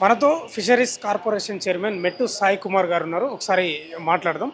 మనతో fisheries corporation chairman మెట్టు సాయి కుమార్ గారు ఉన్నారు. ఒకసారి మాట్లాడదాం.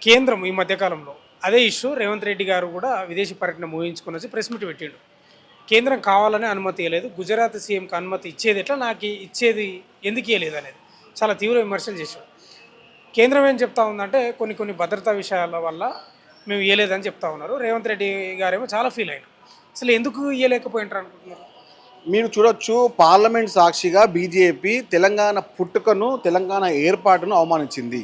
కేంద్రం ఈ మధ్యకాలంలో అదే ఇష్యూ రేవంత్ రెడ్డి గారు కూడా విదేశీ పర్యటన ముగించుకొని వచ్చి ప్రెస్ మీట్ పెట్టిండు. కేంద్రం కావాలని అనుమతి ఇవ్వలేదు, గుజరాత్ సీఎంకి అనుమతి ఇచ్చేది ఎట్లా, నాకు ఇచ్చేది ఎందుకు ఇవ్వలేదు అనేది చాలా తీవ్ర విమర్శలు చేశాడు. కేంద్రం ఏం చెప్తా ఉందంటే కొన్ని భద్రతా విషయాల వల్ల మేము ఇవ్వలేదని చెప్తా ఉన్నారు. రేవంత్ రెడ్డి గారేమో చాలా ఫీల్ అయినారు. అసలు ఎందుకు ఇవ్వలేకపోయింటారు అనుకుంటున్నారు? మీరు చూడొచ్చు, పార్లమెంట్ సాక్షిగా బీజేపీ తెలంగాణ పుట్టుకను, తెలంగాణ ఏర్పాటును అవమానించింది.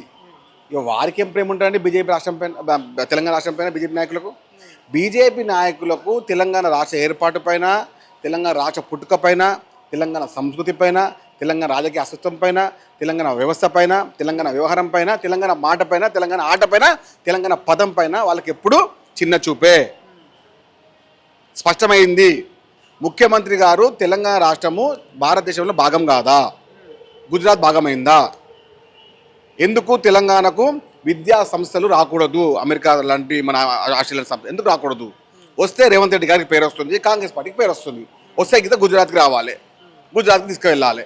ఇక వారికి ఏం ప్రేమ ఉంటారండి బీజేపీ రాష్ట్రం పైన, తెలంగాణ రాష్ట్రం పైన బీజేపీ నాయకులకు తెలంగాణ రాష్ట్ర ఏర్పాటు పైన, తెలంగాణ రాష్ట్ర పుట్టుక పైన, తెలంగాణ సంస్కృతి పైన, తెలంగాణ రాజకీయ అస్తిత్వం పైన, తెలంగాణ వ్యవస్థ పైన, తెలంగాణ వ్యవహారం పైన, తెలంగాణ మాట పైన, తెలంగాణ ఆట పైన, తెలంగాణ పదం పైన వాళ్ళకి ఎప్పుడు చిన్న చూపే. స్పష్టమైంది. ముఖ్యమంత్రి గారు తెలంగాణ రాష్ట్రము భారతదేశంలో భాగం కాదా, గుజరాత్ భాగమైందా, ఎందుకు తెలంగాణకు విద్యా సంస్థలు రాకూడదు, అమెరికా లాంటి మన ఆస్ట్రేలియా సంస్థ ఎందుకు రాకూడదు? వస్తే రేవంత్ రెడ్డి గారికి పేరు వస్తుంది, కాంగ్రెస్ పార్టీకి పేరు వస్తుంది. వస్తే గిత గుజరాత్కి రావాలి, గుజరాత్కి తీసుకువెళ్ళాలి,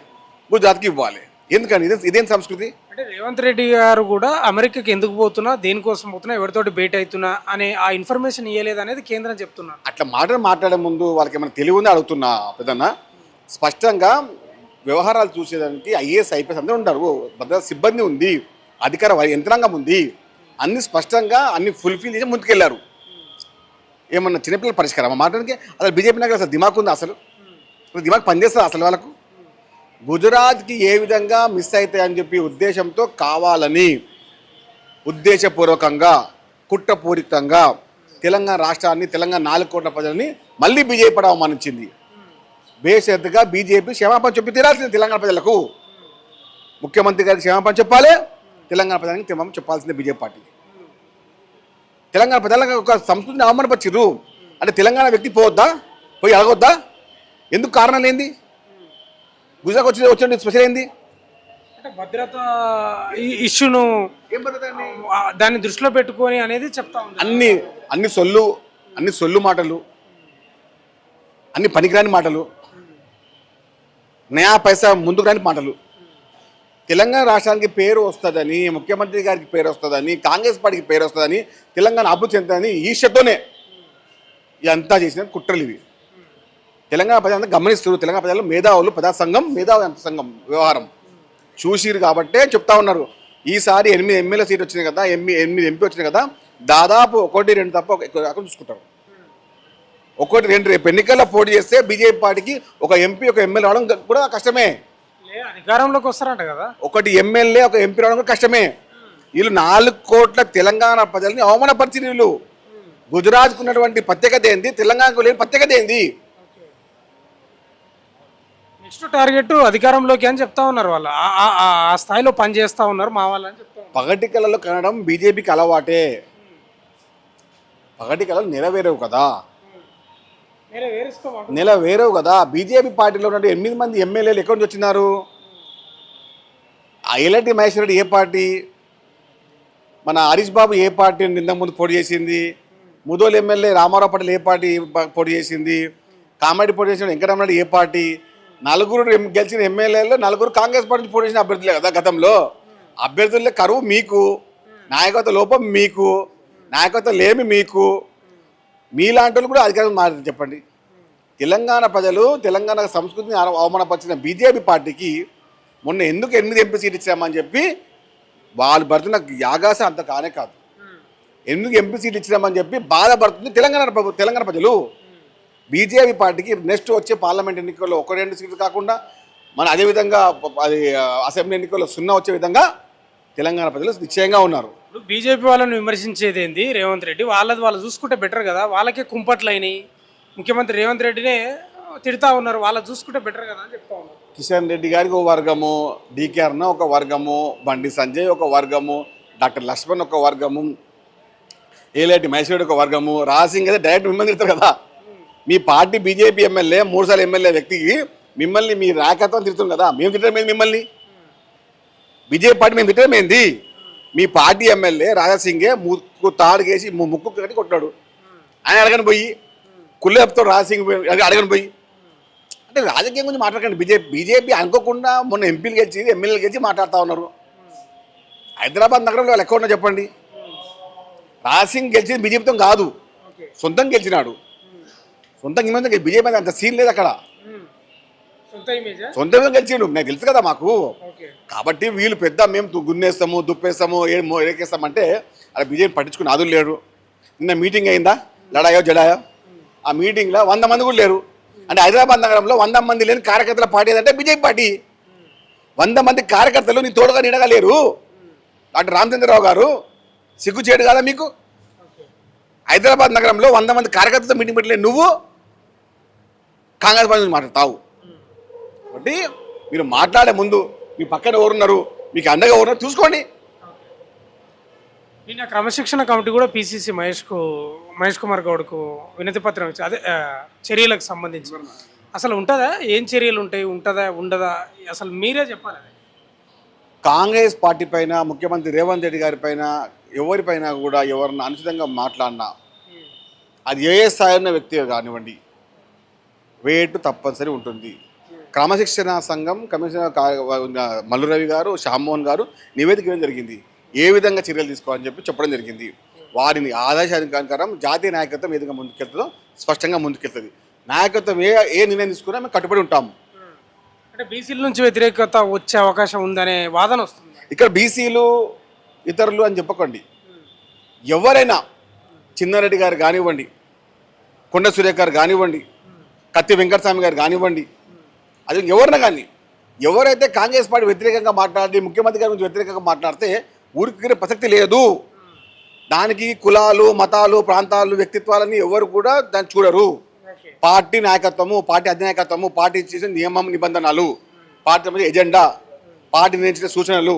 గుజరాత్కి ఇవ్వాలి. ఎందుకని ఇదేం సంస్కృతి? అంటే రేవంత్ రెడ్డి గారు కూడా అమెరికాకి ఎందుకు పోతున్నా, దేనికోసం పోతున్నా, ఎవరితోటి భేటీ అవుతున్నా అనే ఆ ఇన్ఫర్మేషన్ ఇవ్వలేదు అనేది కేంద్రం చెప్తున్నారు. అట్లా మాట్లాడే ముందు వాళ్ళకి ఏమైనా తెలివి ఉందని అడుగుతున్నా పెద్దన్న. స్పష్టంగా వ్యవహారాలు చూసేదానికి ఐఏఎస్ ఐపీఎస్ అందరూ ఉంటారు, భద్రతా సిబ్బంది ఉంది, అధికార యంత్రాంగం ఉంది, అన్ని స్పష్టంగా అన్ని ఫుల్ఫిల్ చేసి ముందుకెళ్ళారు. ఏమన్నా చిన్నపిల్లల పరిష్కారం మాట్లాడానికి అసలు బీజేపీ నాయకులు అసలు దిమాగ్ ఉంది? అసలు దిమాగ్ పనిచేస్తారు అసలు వాళ్ళకు? గుజరాత్కి ఏ విధంగా మిస్ అవుతాయని చెప్పి ఉద్దేశంతో కావాలని, ఉద్దేశపూర్వకంగా, కుట్రపూరితంగా తెలంగాణ రాష్ట్రాన్ని, తెలంగాణ 4 కోట్ల ప్రజలని మళ్ళీ బీజేపీ అవమానించింది. బేషరతుగా బీజేపీ క్షమాపణ చెప్పి తీరాల్సింది తెలంగాణ ప్రజలకు. ముఖ్యమంత్రి గారికి క్షమాపణ చెప్పాలి, తెలంగాణ ప్రజలకు క్షమాపణ చెప్పాల్సిందే బీజేపీ పార్టీ. తెలంగాణ ప్రజలకు ఒక సంస్కృతిని అవమానపరిచిర్రు అంటే తెలంగాణ వ్యక్తి పోవద్దా, పోయి అడగొద్దా? ఎందుకు? కారణం ఏంది? గుజరాత్ వచ్చి స్పెషల్ ఏంది? అంటే భద్రత ఇష్యూను దాన్ని దృష్టిలో పెట్టుకొని అనేది చెప్తా ఉంది. అన్ని సొల్లు మాటలు, అన్ని పనికిరాని మాటలు, నయా పైసా ముందుకు రాని మాటలు. తెలంగాణ రాష్ట్రానికి పేరు వస్తుందని, ముఖ్యమంత్రి గారికి పేరు వస్తుందని, కాంగ్రెస్ పార్టీకి పేరు వస్తుందని, తెలంగాణ అభివృద్ధి చెందుతుందని ఈర్ష్యతోనే ఇదంతా చేసిన కుట్రలు ఇవి. తెలంగాణ ప్రజలంతా గమనిస్తారు. తెలంగాణ ప్రజలు మేధావులు, మేధావి సంఘం వ్యవహారం చూసిరు కాబట్టే చెప్తా ఉన్నారు. ఈసారి 8 ఎమ్మెల్యే సీట్ వచ్చినాయి కదా, 8 ఎంపీ వచ్చినాయి కదా, దాదాపు 1-2 తప్ప ఎక్కువ చూసుకుంటారు. 1-2 రేపు ఎన్నికల్లో పోటీ చేస్తే బీజేపీ పార్టీకి ఒక ఎంపీ, ఒక ఎమ్మెల్యే రావడం కూడా కష్టమే. అధికారంలోకి వస్తారంట కదా, 1 ఎమ్మెల్యే, 1 ఎంపీ రావడం కూడా కష్టమే. వీళ్ళు 4 కోట్ల తెలంగాణ ప్రజల్ని అవమానపరిచిన వీళ్ళు. గుజరాత్కు ఉన్నటువంటి ప్రత్యేకత ఏంది, తెలంగాణకు లేని ప్రత్యేకత ఏంది? నెక్స్ట్ టార్గెట్ అధికారంలోకి అని చెప్తా ఉన్నారు. వాళ్ళు ఆ స్థాయిలో పని చేస్తూ ఉన్నారు మా వాళ్ళు అని చెప్తా ఉన్నారు. పగటి కళలు కనడం బీజేపీకి అలవాటే. పగటి కళలు నెరవేరవు కదా, నెరవేరవు కదా. బీజేపీ పార్టీలో ఉన్న 8 మంది ఎమ్మెల్యేలు ఎక్కడి నుంచి వచ్చినారు? ఎల్ఐటి మహేశ్వర రెడ్డి ఏ పార్టీ, మన హరీష్ బాబు ఏ పార్టీ ఇంతకు ముందు పోటీ చేసింది, ముదోల్ ఎమ్మెల్యే రామారావు పటేల్ ఏ పార్టీ పోటీ చేసింది, కామారెడ్డి పోటీ చేసిన వెంకటరామరెడ్డి ఏ పార్టీ? 4 గెలిచిన ఎమ్మెల్యేలు 4 కాంగ్రెస్ పార్టీ పోటీ చేసిన అభ్యర్థులే కదా గతంలో. అభ్యర్థులే కరువు మీకు, నాయకత్వ లోపం మీకు, నాయకత్వం లేమి మీకు. మీలాంటి వాళ్ళు కూడా అధికారం మాట్లాడి చెప్పండి. తెలంగాణ ప్రజలు తెలంగాణ సంస్కృతిని అవమానపరిచిన బీజేపీ పార్టీకి మొన్న ఎందుకు 8 ఎంపీ సీట్ ఇచ్చామని చెప్పి వాళ్ళు పడుతున్న యాగాస అంత కానే కాదు. ఎందుకు ఎంపీ సీట్లు ఇచ్చినామని చెప్పి బాధపడుతుంది తెలంగాణ ప్రజలు. బీజేపీ పార్టీకి నెక్స్ట్ వచ్చే పార్లమెంట్ ఎన్నికల్లో 1-2 సీట్లు కాకుండా మన అదేవిధంగా అది అసెంబ్లీ ఎన్నికల్లో 0 వచ్చే విధంగా తెలంగాణ ప్రజలు నిశ్చయంగా ఉన్నారు. బీజేపీ వాళ్ళని విమర్శించేది ఏంది రేవంత్ రెడ్డి? వాళ్ళు చూసుకుంటే బెటర్ కదా, వాళ్ళకే కుంపట్లు అయినాయి. ముఖ్యమంత్రి రేవంత్ రెడ్డినే తిడతా ఉన్నారు, వాళ్ళు చూసుకుంటే బెటర్ కదా అని చెప్తా ఉన్నారు. కిషన్ రెడ్డి గారికి ఒక వర్గము, డికే అరుణ ఒక వర్గము, బండి సంజయ్ ఒక వర్గము, డాక్టర్ లక్ష్మణ్ ఒక వర్గము, ఏలేటి మహేశ్వరుడు ఒక వర్గము, రాసింగ్ అయితే డైరెక్ట్ మిమ్మల్ని తిడతారు కదా. మీ పార్టీ బీజేపీ ఎమ్మెల్యే 3 సార్లు ఎమ్మెల్యే వ్యక్తికి మిమ్మల్ని మీ రాకత్వం తిడుతుంది కదా. మేము తిట్టడం ఏంది మిమ్మల్ని? బీజేపీ పార్టీ మేము తిట్టడం ఏంది? మీ పార్టీ ఎమ్మెల్యే రాజాసింగే తాడు కేసి ముక్కు కట్టి కొట్టాడు. ఆయన అడగని పోయి కుళ్ళేపుతో రాజాసింగ్ అడగని పోయి అంటే రాజకీయం గురించి మాట్లాడకండి. బీజేపీ అనుకోకుండా మొన్న ఎంపీలు గెలిచి ఎమ్మెల్యేలు గెలిచి మాట్లాడుతూ ఉన్నారు. హైదరాబాద్ నగరంలో వాళ్ళు ఎక్కువ ఉన్నా చెప్పండి. రాసింగ్ గెలిచింది బీజేపీతో కాదు, సొంతంగా గెలిచినాడు. సొంతంగా బీజేపీ అంత సీన్ లేదు అక్కడ. సొంతంగా గెలిచిండు, నాకు తెలుసు కదా మాకు. కాబట్టి వీళ్ళు పెద్ద మేము గున్నేస్తాము, దుప్పేస్తాము, ఏకేస్తామంటే అలా బీజేపీ పట్టించుకుని ఆదులు లేడు. నిన్న మీటింగ్ అయిందా, లడాయో జడాయో? ఆ మీటింగ్లో 100 మంది కూడా లేరు. అంటే హైదరాబాద్ నగరంలో 100 మంది లేని కార్యకర్తల పార్టీ ఏదంటే బీజేపీ పార్టీ. 100 మంది కార్యకర్తలు నీ తోడుగా నీడగా లేరు. డాక్టర్ రామచంద్రరావు గారు సిగ్గుచేటు కాదా మీకు? హైదరాబాద్ నగరంలో 100 మంది కార్యకర్తలతో మీటింగ్ పెట్టలేదు, నువ్వు కాంగ్రెస్ పార్టీ మాట్లాడతావు. కాబట్టి మీరు మాట్లాడే ముందు మీ పక్కన ఎవరున్నారు, మీకు అండగా ఎవరున్నారు చూసుకోండి. నిన్న క్రమశిక్షణ కమిటీ కూడా పీసీసీ మహేష్ కుమార్ గౌడ్కు వినతి పత్రం ఇచ్చి అదే చర్యలకు సంబంధించి అసలు ఉంటుందా, ఏం చర్యలు ఉంటాయి, ఉంటుందా ఉండదా, అసలు మీరే చెప్పాలి. కాంగ్రెస్ పార్టీ పైన, ముఖ్యమంత్రి రేవంత్ రెడ్డి గారి పైన, ఎవరిపైన కూడా ఎవరిని అనుచితంగా మాట్లాడినా అది ఏ స్థాయిన వ్యక్తి కానివ్వండి, వేటు తప్పనిసరి ఉంటుంది. క్రమశిక్షణ సంఘం కమిషనర్ మల్లు రవి గారు, శ్యామ్మోహన్ గారు నివేదిక ఇవ్వడం జరిగింది. ఏ విధంగా చర్యలు తీసుకోవాలని చెప్పడం జరిగింది. వారిని ఆదేశానుసారం జాతీయ నాయకత్వం ఏ విధంగా ముందుకెళ్తుందో స్పష్టంగా ముందుకెళ్తుంది. నాయకత్వం ఏ నిర్ణయం తీసుకున్నా మేము కట్టుబడి ఉంటాము. అంటే బీసీల నుంచి వ్యతిరేకత వచ్చే అవకాశం ఉందనే వాదన వస్తుంది. ఇక్కడ బీసీలు ఇతరులు అని చెప్పకండి. ఎవరైనా చిన్నారెడ్డి గారు కానివ్వండి, కొండ సురేఖ గారు కానివ్వండి, కత్తి వెంకటస్వామి గారు కానివ్వండి, అది ఎవరైనా కానీ ఎవరైతే కాంగ్రెస్ పార్టీ వ్యతిరేకంగా మాట్లాడి ముఖ్యమంత్రి గారి గురించి వ్యతిరేకంగా మాట్లాడితే ఊరికి ప్రసక్తి లేదు. దానికి కులాలు, మతాలు, ప్రాంతాలు, వ్యక్తిత్వాలని ఎవరు కూడా దాన్ని చూడరు. పార్టీ నాయకత్వము, పార్టీ అధినాయకత్వము, పార్టీ చేసిన నియమం నిబంధనలు, పార్టీ ఎజెండా, పార్టీ నిర్ణయించిన సూచనలు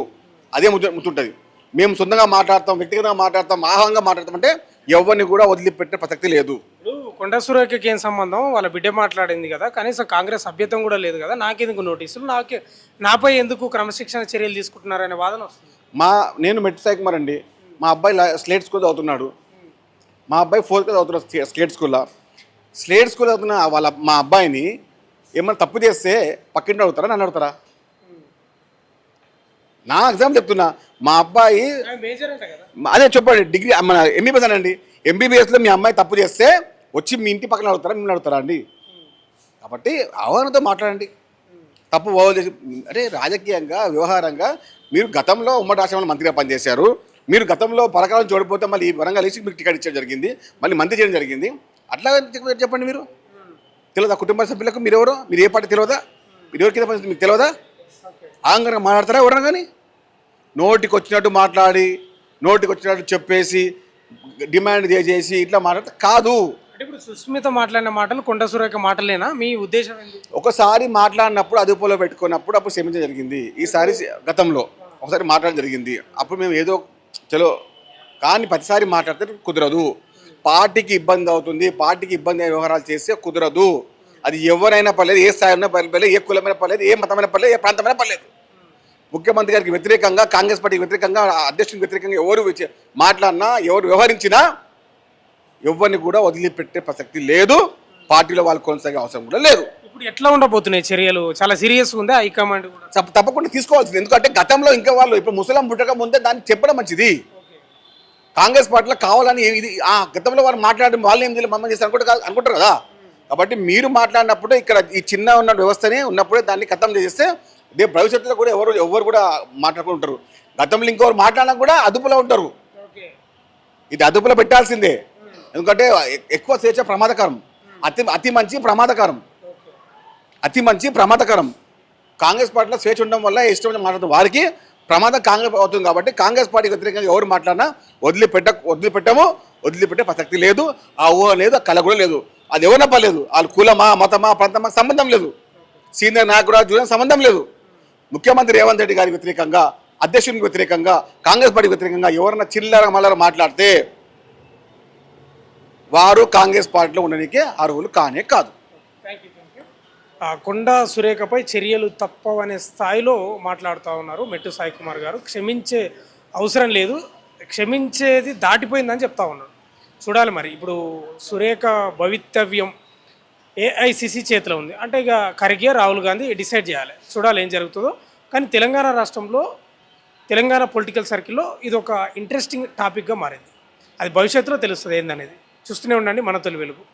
అదే ముందుంటుంది. మేము సొంతంగా మాట్లాడతాం, వ్యక్తిగతంగా మాట్లాడతాం, ఆహంగా మాట్లాడతాం అంటే ఎవరిని కూడా వదిలిపెట్టే ప్రసక్తి లేదు. కొండ సురేఖకి ఏం సంబంధం, వాళ్ళ బిడ్డ మాట్లాడింది కదా, కనీసం కాంగ్రెస్ సభ్యత్వం కూడా లేదు కదా, నాకెందుకు నోటీసులు, నాపై ఎందుకు క్రమశిక్షణ చర్యలు తీసుకుంటున్నారనే వాదన వస్తుంది. నేను మెట్టు సాయికుమార్ అండి. మా అబ్బాయి స్లేట్ స్కూల్ చదువుతున్నాడు. మా అబ్బాయి 4th క్లాస్ చదువుతున్నాడు స్లేట్ స్కూల్లో. స్లేట్ స్కూల్ చదువుతున్న మా అబ్బాయిని ఏమన్నా తప్పు చేస్తే పక్కింటి అడుగుతారా, నన్ను అడుగుతారా? నా ఎగ్జామ్ చెప్తున్నా. మా అబ్బాయి అదే చెప్పండి, డిగ్రీ మన ఎంబీబీఎస్ అనండి. ఎంబీబీఎస్లో మీ అమ్మాయి తప్పు చేస్తే వచ్చి మీ ఇంటి పక్కన అడుగుతారా, మిమ్మల్ని అడుగుతారా అండి? కాబట్టి అవగాహనతో మాట్లాడండి. తప్పు ఓవర్ చేసి అంటే రాజకీయంగా వ్యవహారంగా మీరు గతంలో ఉమ్మడి రాష్ట్రంలో మంత్రిగా పనిచేశారు. మీరు గతంలో పరకాలను చూడకపోతే మళ్ళీ వరంగల్ వేసి మీకు టికెట్ ఇచ్చడం జరిగింది, మళ్ళీ మంత్రి చేయడం జరిగింది. అట్లా చెప్పండి. మీరు తెలియదా కుటుంబ సభ్యులకు? మీరెవరో, మీరు ఏ పార్టీ తెలియదా? మీరు ఎవరికి పని మీకు తెలియదా? ఆంగంగా మాట్లాడతారా ఎవరన్నా? కానీ నోటికి వచ్చినట్టు మాట్లాడి, నోటికి వచ్చినట్టు చెప్పేసి, డిమాండ్ చేసి ఇట్లా మాట్లాడితే కాదు. అంటే ఇప్పుడు సుస్మిత మాట్లాడిన మాటలు కొండ సురేఖ మాటలేనా? మీ ఉద్దేశం ఏంటి? ఒకసారి మాట్లాడినప్పుడు అదుపులో పెట్టుకున్నప్పుడు అప్పుడు క్షమించడం జరిగింది. ఈసారి గతంలో ఒకసారి మాట్లాడడం జరిగింది. అప్పుడు మేము ఏదో చలో, కానీ ప్రతిసారి మాట్లాడితే కుదరదు. పార్టీకి ఇబ్బంది అవుతుంది, పార్టీకి ఇబ్బంది అయ్యే వ్యవహారాలు చేస్తే కుదరదు. అది ఎవరైనా పర్లేదు, ఏ స్థాయి అయినా పర్లేదు, ఏ కులమైనా పర్లేదు, ఏ మతమైనా పర్లేదు, ఏ ప్రాంతమైనా పర్లేదు. ముఖ్యమంత్రి గారికి వ్యతిరేకంగా, కాంగ్రెస్ పార్టీకి వ్యతిరేకంగా, అధ్యక్షునికి వ్యతిరేకంగా ఎవరు మాట్లాడినా, ఎవరు వ్యవహరించినా ఎవరిని కూడా వదిలిపెట్టే ప్రసక్తి లేదు. పార్టీలో వాళ్ళు కొనసాగే అవసరం కూడా లేదు. ఇప్పుడు ఎట్లా ఉండబోతున్నాయి చర్యలు? చాలా సీరియస్ ఉందా హైకమాండ్ కూడా? తప్పకుండా తీసుకోవాల్సింది. ఎందుకంటే గతంలో ఇంకా వాళ్ళు ఇప్పుడు ముసలం పుట్టక ముందే దాన్ని చెప్పడం మంచిది. కాంగ్రెస్ పార్టీలో కావాలని ఇది గతంలో వాళ్ళు మాట్లాడడం వాళ్ళు ఏం చేయాలి మమ్మల్ని చేస్తారు అనుకుంటారు కదా. కాబట్టి మీరు మాట్లాడినప్పుడే ఇక్కడ ఈ చిన్న ఉన్న వ్యవస్థనే ఉన్నప్పుడే దాన్ని ఖతం చేస్తే రేపు భవిష్యత్తులో కూడా ఎవరు కూడా మాట్లాడుకుంటారు. గతంలో ఇంకొకరు మాట్లాడినా కూడా అదుపులో ఉంటారు. ఇది అదుపులో పెట్టాల్సిందే. ఎందుకంటే ఎక్కువ స్వేచ్ఛ ప్రమాదకరం. అతి మంచి ప్రమాదకరం. అతి మంచి ప్రమాదకరం. కాంగ్రెస్ పార్టీలో స్వేచ్ఛ ఉండడం వల్ల ఇష్టం మాట్లాడుతున్న వారికి ప్రమాదం కాంగ్రెస్ అవుతుంది. కాబట్టి కాంగ్రెస్ పార్టీకి వ్యతిరేకంగా ఎవరు మాట్లాడినా వదిలిపెట్టే ప్రసక్తి లేదు. ఆ ఊహ లేదు, ఆ కళ కూడా లేదు. అది ఎవరినా పర్లేదు, వాళ్ళు కులమా, మతమా, ప్రాంతమా సంబంధం లేదు. సీనియర్ నాయకుడు జూనియర్ సంబంధం లేదు. ముఖ్యమంత్రి రేవంత్ రెడ్డి గారికి వ్యతిరేకంగా, అధ్యక్షునికి వ్యతిరేకంగా, కాంగ్రెస్ పార్టీకి వ్యతిరేకంగా ఎవరన్నా చిల్లర మల్లర మాట్లాడితే వారు కాంగ్రెస్ పార్టీలో ఉండడానికి అర్హులు కానే కాదు. కొండ సురేఖపై చర్యలు తప్పవనే స్థాయిలో మాట్లాడుతూ ఉన్నారు మెట్టు సాయికుమార్ గారు. క్షమించే అవసరం లేదు, క్షమించేది దాటిపోయిందని చెప్తా ఉన్నారు. చూడాలి మరి ఇప్పుడు సురేఖ భవితవ్యం ఏఐసిసి చేతిలో ఉంది. అంటే ఇక ఖర్గే రాహుల్ గాంధీ డిసైడ్ చేయాలి, చూడాలి ఏం జరుగుతుందో. కానీ తెలంగాణ రాష్ట్రంలో తెలంగాణ పొలిటికల్ సర్కిల్లో ఇది ఒక ఇంట్రెస్టింగ్ టాపిక్గా మారింది. అది భవిష్యత్తులో తెలుస్తుంది ఏందనేది. చూస్తూనే ఉండండి మన తొలి వెలుగు.